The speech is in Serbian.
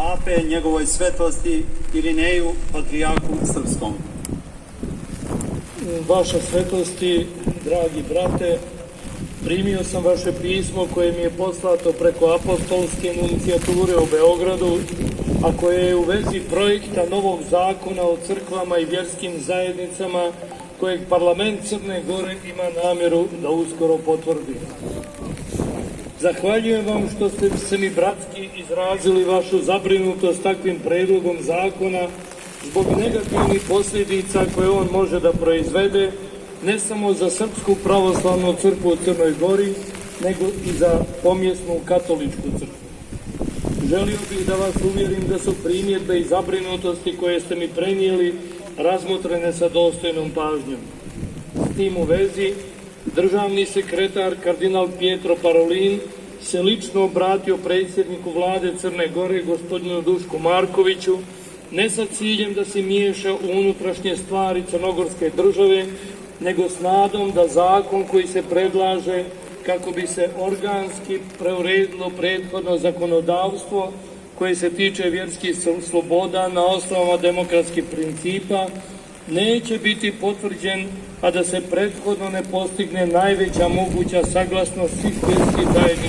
pape njegovoj svetosti Irineju, patrijarhu srpskom. Vaša svetosti, dragi brate, primio sam vaše pismo koje mi je poslato preko apostolske nunicijature u Beogradu, a koje je u vezi projekta novog zakona o crkvama i vjerskim zajednicama kojeg parlament Crne Gore ima namjeru da uskoro potvrdi. Zahvaljujem vam što ste se mi bratski izrazili vašu zabrinutost takvim predlogom zakona zbog negativnih posljedica koje on može da proizvede ne samo za Srpsku pravoslavnu crkvu u Crnoj Gori, nego i za pomjesnu katoličku crkvu. Želio bih da vas uvjerim da su primjedbe i zabrinutosti koje ste mi prenijeli razmotrene sa dostojnom pažnjom. S tim u vezi, državni sekretar kardinal Pietro Parolin se lično obratio predsjedniku vlade Crne Gore, gospodinu Dušku Markoviću, ne sa ciljem da se miješa u unutrašnje stvari crnogorske države, nego s nadom da zakon koji se predlaže kako bi se organski preuredilo prethodno zakonodavstvo koje se tiče vjerskih sloboda na osnovama demokratskih principa, neće biti potvrđen, a da se prethodno ne postigne najveća moguća saglasnost svih vjerskih zajednica.